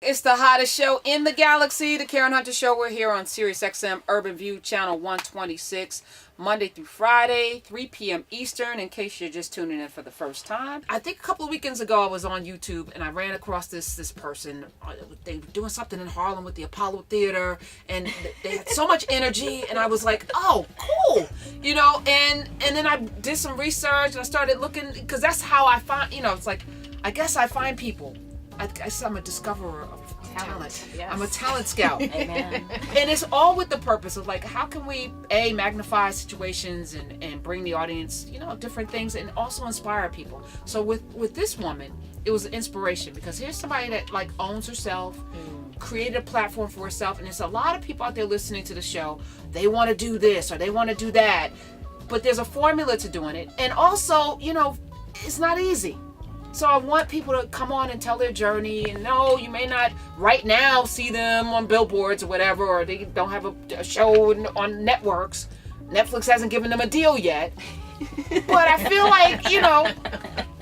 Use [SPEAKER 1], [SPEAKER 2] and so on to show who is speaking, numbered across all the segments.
[SPEAKER 1] It's the hottest show in the galaxy, the Karen Hunter Show. We're here on Sirius XM Urban View Channel 126, Monday through Friday, 3 p.m. Eastern, in case you're just tuning in for the first time. I think a couple of weekends ago I was on YouTube and I ran across this person. They were doing something in Harlem with the Apollo Theater and they had so much energy and I was like, oh, cool. You know, and then I did some research and I started looking, because that's how I find, you know, it's like, I guess I find people. I guess I'm a discoverer of talent. Yes. I'm a talent scout.
[SPEAKER 2] Amen.
[SPEAKER 1] And it's all with the purpose of like, how can we magnify situations and bring the audience, you know, different things, and also inspire people. So with this woman, it was an inspiration, because here's somebody that like owns herself, created a platform for herself, and there's a lot of people out there listening to the show. They want to do this or they want to do that, but there's a formula to doing it, and also, you know, it's not easy. So I want people to come on and tell their journey. And no, you may not right now see them on billboards or whatever, or they don't have a show on networks. Netflix hasn't given them a deal yet. But I feel like, you know,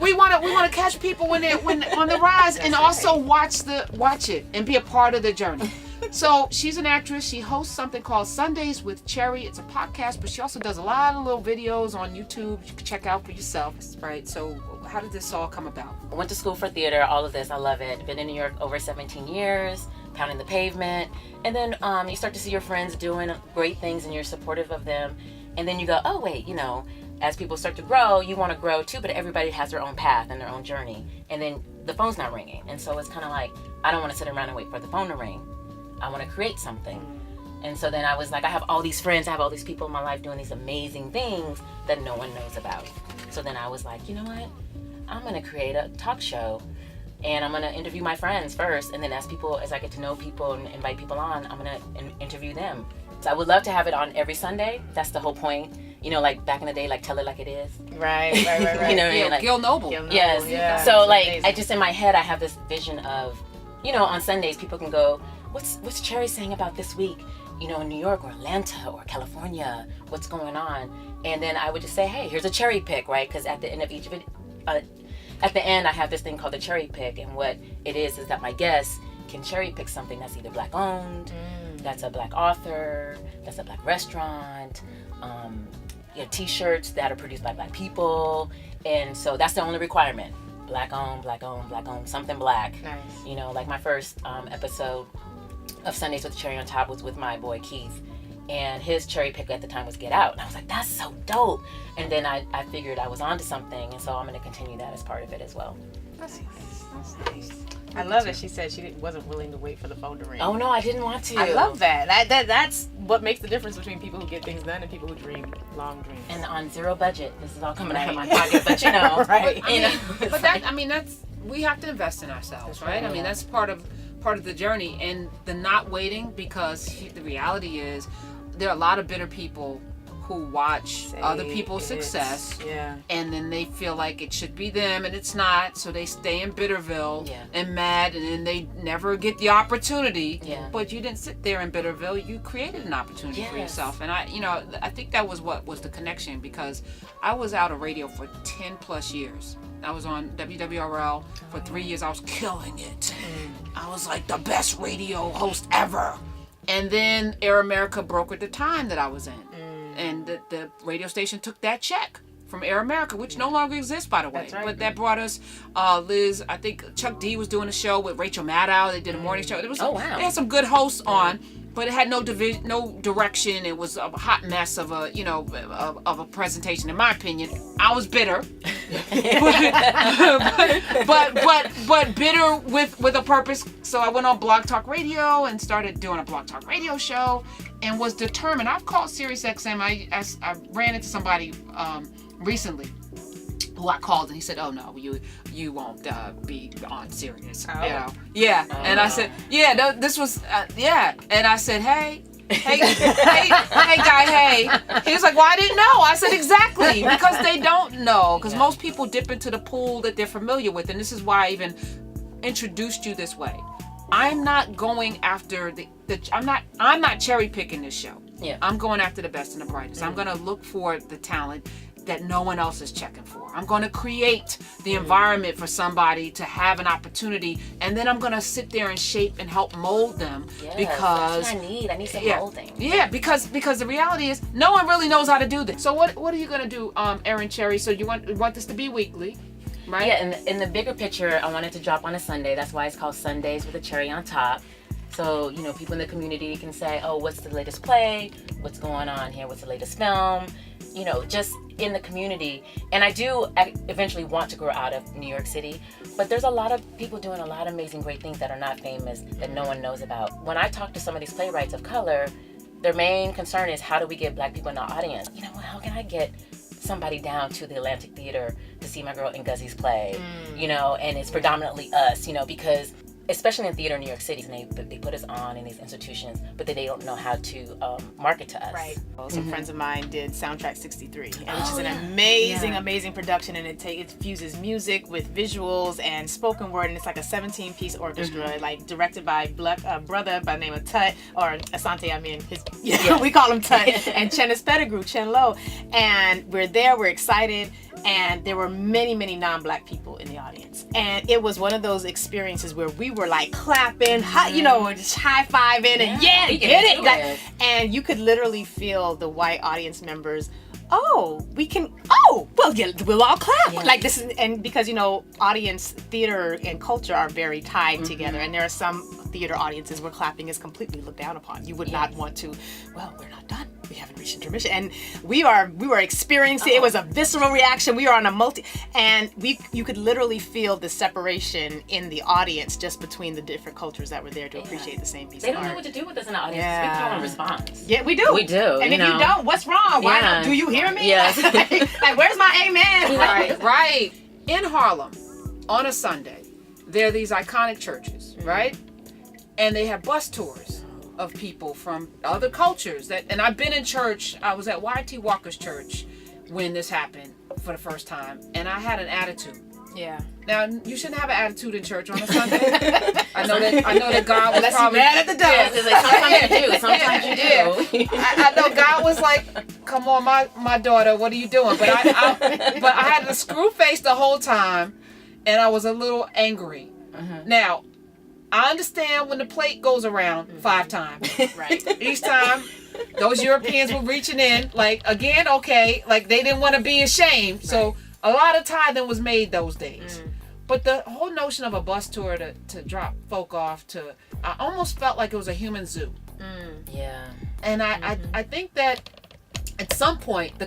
[SPEAKER 1] we want to catch people when on the rise. That's and also right. watch it and be a part of the journey. So she's an actress. She hosts something called Sundays with Cherry. It's a podcast, but she also does a lot of little videos on YouTube you can check out for yourself, right? So how did this all come about?
[SPEAKER 2] I went to school for theater, all of this. I love it. Been in New York over 17 years, pounding the pavement. And then you start to see your friends doing great things and you're supportive of them. And then you go, oh, wait, you know, as people start to grow, you want to grow too, but everybody has their own path and their own journey. And then the phone's not ringing. And so it's kind of like, I don't want to sit around and wait for the phone to ring. I want to create something. And so then I was like, I have all these friends, I have all these people in my life doing these amazing things that no one knows about. So then I was like, you know what? I'm going to create a talk show and I'm going to interview my friends first. And then as I get to know people and invite people on, I'm going to interview them. So I would love to have it on every Sunday. That's the whole point. You know, like back in the day, like Tell It Like It Is.
[SPEAKER 3] Right.
[SPEAKER 2] You know what I mean? Like,
[SPEAKER 1] Gil Noble.
[SPEAKER 2] Yes.
[SPEAKER 3] Yeah.
[SPEAKER 2] So like, I just in my head, I have this vision of, you know, on Sundays, people can go, what's Cherry saying about this week? You know, in New York or Atlanta or California, what's going on? And then I would just say, hey, here's a cherry pick, right? Because at the end of each video, at the end, I have this thing called the cherry pick, and what it is that my guests can cherry pick something that's either Black owned, that's a Black author, that's a Black restaurant, you know, T-shirts that are produced by Black people, and so that's the only requirement. Black owned, Black owned, Black owned, something Black.
[SPEAKER 3] Nice.
[SPEAKER 2] You know, like my first episode of Sundays with the Cherry on Top was with my boy Keith, and his cherry pick at the time was Get Out, and I was like, that's so dope. And then I figured I was onto something, and so I'm going to continue that as part of it as well.
[SPEAKER 3] That's nice. I love that she said she wasn't willing to wait for the phone to ring.
[SPEAKER 2] Oh no, I didn't want to.
[SPEAKER 3] I love that. That's what makes the difference between people who get things done and people who dream long dreams.
[SPEAKER 2] And on zero budget, this is all coming out of my pocket, but you know,
[SPEAKER 3] right?
[SPEAKER 1] That's we have to invest in ourselves, right?
[SPEAKER 2] Yeah.
[SPEAKER 1] I mean, that's part of the journey, and the not waiting, because the reality is there are a lot of bitter people who watch other people's success, and then they feel like it should be them and it's not, so they stay in Bitterville and mad, and then they never get the opportunity. But you didn't sit there in Bitterville, you created an opportunity for yourself. And I think that was what was the connection, because I was out of radio for 10 plus years. I was on WWRL for 3 years. I was killing it. I was like the best radio host ever. And then Air America brokered the time that I was in. And the radio station took that check from Air America, which no longer exists, by the way.
[SPEAKER 3] That's right.
[SPEAKER 1] But that brought us Liz. I think Chuck D was doing a show with Rachel Maddow. They did a morning show. It was
[SPEAKER 2] wow.
[SPEAKER 1] They had some good hosts on, but it had no direction. It was a hot mess of a of a presentation. In my opinion, I was bitter, but bitter with a purpose. So I went on Blog Talk Radio and started doing a Blog Talk Radio show, and was determined. I've called Sirius XM. I ran into somebody recently who I called, and he said, "Oh no, you won't be on Sirius."
[SPEAKER 3] Oh.
[SPEAKER 1] You know? Yeah. Oh. And I said, "Yeah, no, this was yeah." And I said, "Hey, guy, hey." He was like, "Well, I didn't know." I said, "Exactly, because they don't know. Because most people dip into the pool that they're familiar with, and this is why I even introduced you this way. I'm not going after I'm not cherry picking this show.
[SPEAKER 2] Yeah.
[SPEAKER 1] I'm going after the best and the brightest. I'm going to look for the talent that no one else is checking for. I'm going to create the environment for somebody to have an opportunity, and then I'm going to sit there and shape and help mold them because
[SPEAKER 2] that's what I need some molding.
[SPEAKER 1] Yeah, because the reality is no one really knows how to do this. So what are you going to do, Erin Cherry? So you want this to be weekly, right?
[SPEAKER 2] Yeah, in the bigger picture, I wanted to drop on a Sunday. That's why it's called Sundays with a Cherry on Top. So, people in the community can say, oh, what's the latest play? What's going on here? What's the latest film? Just in the community. And I do eventually want to grow out of New York City, but there's a lot of people doing a lot of amazing, great things that are not famous, that no one knows about. When I talk to some of these playwrights of color, their main concern is, how do we get Black people in the audience? How can I get somebody down to the Atlantic Theater to see my girl Nguzzi's play? And it's predominantly us, because especially in theater in New York City, and they put us on in these institutions, but they don't know how to market to us.
[SPEAKER 3] Right. Some friends of mine did Soundtrack 63, which is an amazing production, and it fuses music with visuals and spoken word, and it's like a 17-piece orchestra, like directed by a brother by the name of Tut, or Asante, we call him Tut, and Chennis Pettigrew, Chen Lo, and we're there, we're excited, and there were many, many non-Black people in the audience, and it was one of those experiences where we were like clapping, just high-fiving, and get it. And you could literally feel the white audience members, we'll all clap.
[SPEAKER 2] Yeah.
[SPEAKER 3] Like this is, and because, audience, theater, and culture are very tied together, and there are some theater audiences where clapping is completely looked down upon. You would not want to, we're not done. We haven't reached intermission. And we were experiencing, it was a visceral reaction. We were on and you could literally feel the separation in the audience just between the different cultures that were there to appreciate the same piece
[SPEAKER 2] They
[SPEAKER 3] of art.
[SPEAKER 2] don't know what to do with us in the audience. We call and response.
[SPEAKER 3] Yeah, we do.
[SPEAKER 2] We do.
[SPEAKER 3] And if you don't, what's wrong? Why don't, do you hear me?
[SPEAKER 2] Yes.
[SPEAKER 3] like, where's my amen?
[SPEAKER 1] Right. In Harlem, on a Sunday, there are these iconic churches, right? And they have bus tours of people from other cultures and I've been in church. I was at Y.T. Walker's church when this happened for the first time, and I had an attitude.
[SPEAKER 3] Yeah.
[SPEAKER 1] Now, you shouldn't have an attitude in church on a Sunday. I know that God was
[SPEAKER 3] Unless
[SPEAKER 1] probably
[SPEAKER 3] mad at the devil.
[SPEAKER 2] Yeah, sometimes you do.
[SPEAKER 1] I know God was like, "Come on, my daughter, what are you doing?" But I had the screw face the whole time, and I was a little angry. Now, I understand when the plate goes around 5 times.
[SPEAKER 3] Right.
[SPEAKER 1] Each time, those Europeans were reaching in, like, again, okay, like they didn't want to be ashamed. Right. So a lot of tithing was made those days. But the whole notion of a bus tour to drop folk off I almost felt like it was a human zoo.
[SPEAKER 2] Yeah.
[SPEAKER 1] And I think that at some point,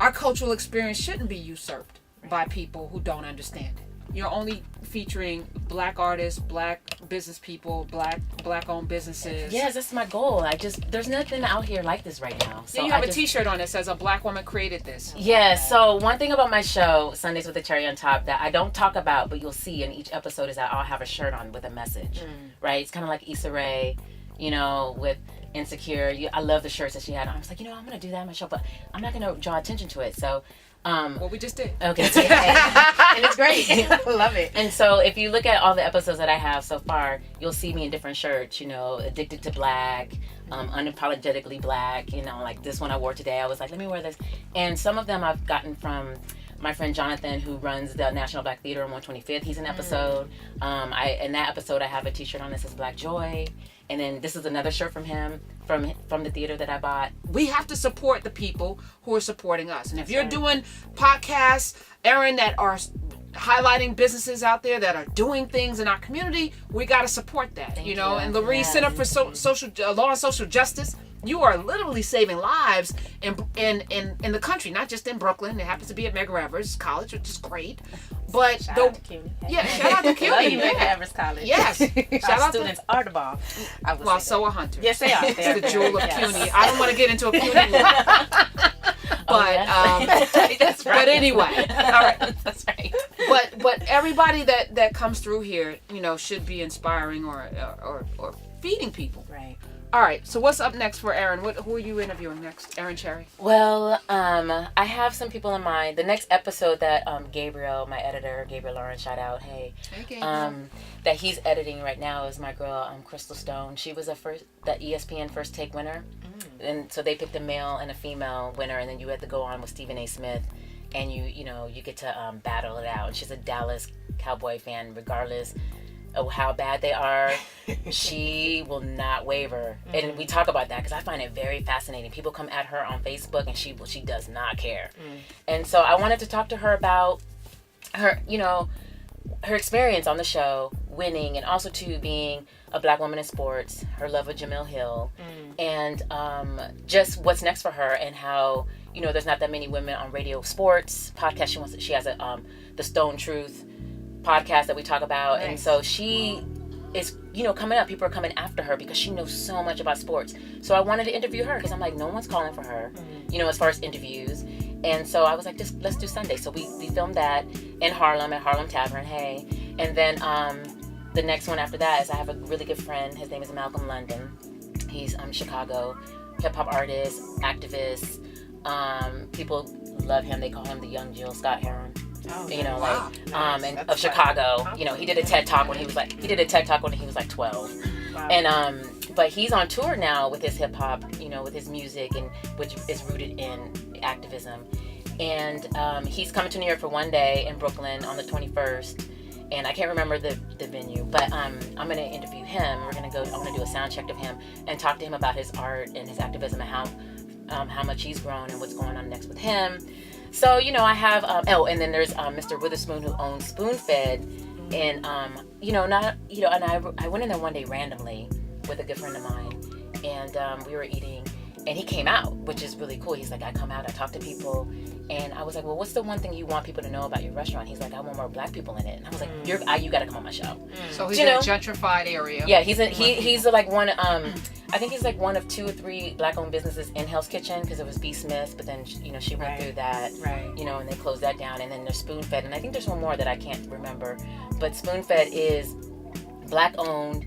[SPEAKER 1] our cultural experience shouldn't be usurped by people who don't understand it. You're only featuring Black artists, Black business people, Black-owned businesses.
[SPEAKER 2] Yes, that's my goal. There's nothing out here like this right now. So
[SPEAKER 1] you have a T-shirt on that says "A Black woman created this."
[SPEAKER 2] Yeah. So one thing about my show, Sundays with a Cherry on Top, that I don't talk about, but you'll see in each episode, is that I'll have a shirt on with a message. Right? It's kind of like Issa Rae, with Insecure. I love the shirts that she had on. I was like, I'm gonna do that in my show, but I'm not gonna draw attention to it. So.
[SPEAKER 1] What we just did.
[SPEAKER 2] Okay.
[SPEAKER 3] And it's great. I love it.
[SPEAKER 2] And so if you look at all the episodes that I have so far, you'll see me in different shirts, Addicted to Black, Unapologetically Black, like this one I wore today. I was like, let me wear this. And some of them I've gotten from my friend Jonathan, who runs the National Black Theater on 125th. He's an episode. In that episode, I have a T-shirt on that says Black Joy. And then this is another shirt from him, from the theater that I bought.
[SPEAKER 1] We have to support the people who are supporting us. And if you're doing podcasts, Erin, that are highlighting businesses out there that are doing things in our community, we got to support that.
[SPEAKER 2] Thank you.
[SPEAKER 1] And Lorraine Center for Law and Social Justice, you are literally saving lives in the country, not just in Brooklyn. It happens to be at Medgar Evers College, which is great. But
[SPEAKER 3] shout out to CUNY.
[SPEAKER 1] Yeah, shout out to CUNY.
[SPEAKER 3] Love you, Medgar Evers College.
[SPEAKER 1] Yes.
[SPEAKER 3] Shout out students are the bomb.
[SPEAKER 1] Well, so are hunters.
[SPEAKER 3] Yes, they are.
[SPEAKER 1] It's the jewel of CUNY. I don't want to get into a CUNY war. But
[SPEAKER 2] that's right.
[SPEAKER 1] But anyway, all right,
[SPEAKER 2] that's right.
[SPEAKER 1] But everybody that comes through here, should be inspiring or feeding people.
[SPEAKER 3] Right.
[SPEAKER 1] All right. So what's up next for Erin? Who are you interviewing next? Erin Cherry.
[SPEAKER 2] Well, I have some people in mind. The next episode that Gabriel, my editor, Gabriel Lawrence, shout out, hey Gabriel. That he's editing right now is my girl Crystal Stone. She was the ESPN First Take winner. And so they picked a male and a female winner, and then you had to go on with Stephen A. Smith, and you get to battle it out. And she's a Dallas Cowboy fan, regardless of how bad they are. She will not waver. And we talk about that because I find it very fascinating. People come at her on Facebook, and she does not care. And so I wanted to talk to her about her, her experience on the show, winning, and also too being a Black woman in sports, her love of Jamil Hill, and just what's next for her, and how there's not that many women on radio sports podcast. She has a the Stone Truth podcast that we talk about, and so she is coming up. People are coming after her because she knows so much about sports. So I wanted to interview her because I'm like, no one's calling for her, as far as interviews. And so I was like, just let's do Sunday. So we filmed that in Harlem at Harlem Tavern. Hey, and then the next one after that is I have a really good friend. His name is Malcolm London. He's Chicago hip hop artist, activist. People love him. They call him the young Jill Scott Heron.
[SPEAKER 3] Oh,
[SPEAKER 2] and of Chicago. He did a TED Talk when he was like 12.
[SPEAKER 3] Wow.
[SPEAKER 2] And but he's on tour now with his hip hop, with his music, and which is rooted in activism. And he's coming to New York for one day in Brooklyn on the 21st. And I can't remember the venue, but I'm going to interview him. I want to do a sound check of him and talk to him about his art and his activism and how much he's grown and what's going on next with him. So, I have, and then there's Mr. Witherspoon, who owns Spoon-Fed. And, and I went in there one day randomly with a good friend of mine. And we were eating, and he came out, which is really cool. He's like, I come out, I talk to people. And I was like, well, what's the one thing you want people to know about your restaurant? He's like, I want more Black people in it. And I was like, you got to come on my show.
[SPEAKER 1] So he's in a gentrified area.
[SPEAKER 2] Yeah, he's like one. I think he's like one of 2 or 3 Black-owned businesses in Hell's Kitchen, because it was B. Smith, but then she went through that, and they closed that down. And then there's Spoon-Fed, and I think there's one more that I can't remember. But Spoon-Fed is Black-owned,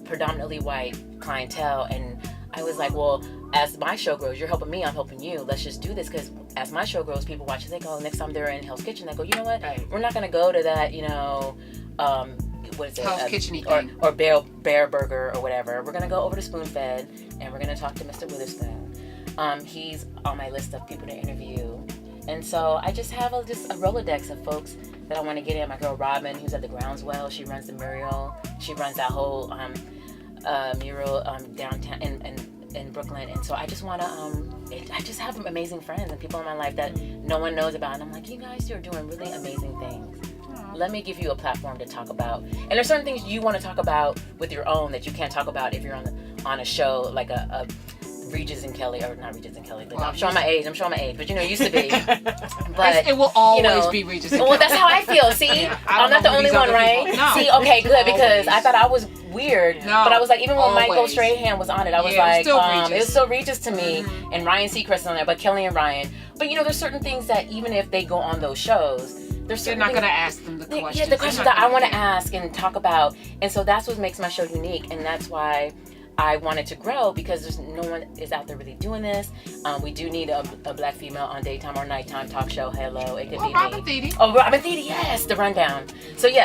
[SPEAKER 2] predominantly white clientele, and I was like, well, as my show grows, you're helping me, I'm helping you. Let's just do this, because as my show grows, people watch it. They go, next time they're in Hell's Kitchen, they go, you know what? We're not going to go to that, what is it?
[SPEAKER 1] Hell's Kitchen-y thing.
[SPEAKER 2] Or Bear Burger or whatever. We're going to go over to Spoon-Fed, and we're going to talk to Mr. Witherspoon. He's on my list of people to interview. And so I just have a Rolodex of folks that I want to get in. My girl Robin, who's at the Groundswell, she runs the mural. She runs that whole mural downtown in Brooklyn. And so I just want to, I just have amazing friends and people in my life that no one knows about. And I'm like, you guys, you're doing really amazing things. Let me give you a platform to talk about. And there's certain things you want to talk about with your own that you can't talk about if you're on a show like a Regis and Kelly, or not Regis and Kelly. Well, I'm showing my age, but it used to be. But
[SPEAKER 1] it will always be Regis and Kelly.
[SPEAKER 2] Well, that's how I feel. See, I'm not the only one, right?
[SPEAKER 1] No.
[SPEAKER 2] See, okay, good, because I thought I was weird, but I was like, even when Michael Strahan was on it, I was like, it was still Regis to me, and Ryan Seacrest on there, but Kelly and Ryan. But there's certain things that even if they go on those shows,
[SPEAKER 1] you're not going to ask them the questions.
[SPEAKER 2] Yeah, the questions that I want to ask and talk about. And so that's what makes my show unique. And that's why I wanted to grow, because there's no one is out there really doing this. We do need a Black female on daytime or nighttime talk show. Hello, it could be
[SPEAKER 1] Robin
[SPEAKER 2] me.
[SPEAKER 1] Thede.
[SPEAKER 2] Oh, Robin Thede, yes, the rundown. So she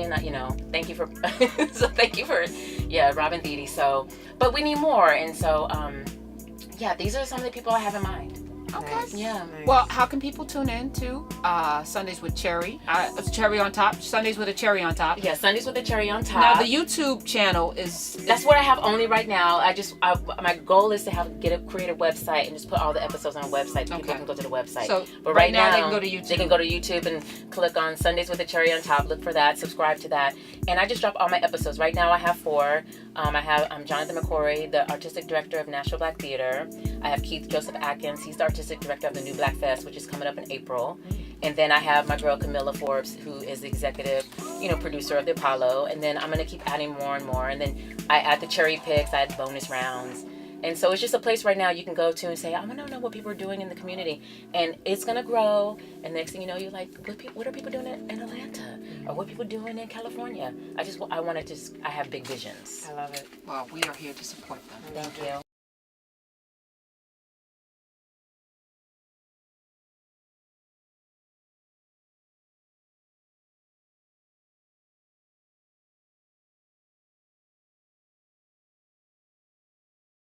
[SPEAKER 2] and I, thank you for, Robin Thede. So, but we need more. And so, these are some of the people I have in mind.
[SPEAKER 1] Okay.
[SPEAKER 3] Nice.
[SPEAKER 2] Yeah.
[SPEAKER 3] Nice.
[SPEAKER 1] Well, how can people tune in to Sundays with Cherry? Cherry on top. Sundays with a cherry on top.
[SPEAKER 2] Yeah, Sundays with a cherry on top.
[SPEAKER 1] Now the YouTube channel is
[SPEAKER 2] that's what I have only right now. My goal is to create a website and just put all the episodes on a website so people can go to the website.
[SPEAKER 1] So,
[SPEAKER 2] but right now
[SPEAKER 1] they can go to YouTube.
[SPEAKER 2] They can go to YouTube and click on Sundays with a Cherry on Top. Look for that. Subscribe to that. And I just drop all my episodes. Right now I have 4. I'm Jonathan McCory, the artistic director of National Black Theater. I have Keith Joseph Atkins. He's the artistic director of the New Black Fest, which is coming up in April. And then I have my girl Camilla Forbes, who is the executive, producer of the Apollo. And then I'm going to keep adding more and more. And then I add the cherry picks, I add bonus rounds. And so it's just a place right now you can go to and say, I want to know what people are doing in the community. And it's going to grow. And next thing you know, you're like, what are people doing in Atlanta? Or what are people doing in California? I have big visions.
[SPEAKER 3] I love it.
[SPEAKER 1] Well, we are here to support them.
[SPEAKER 2] Thank you.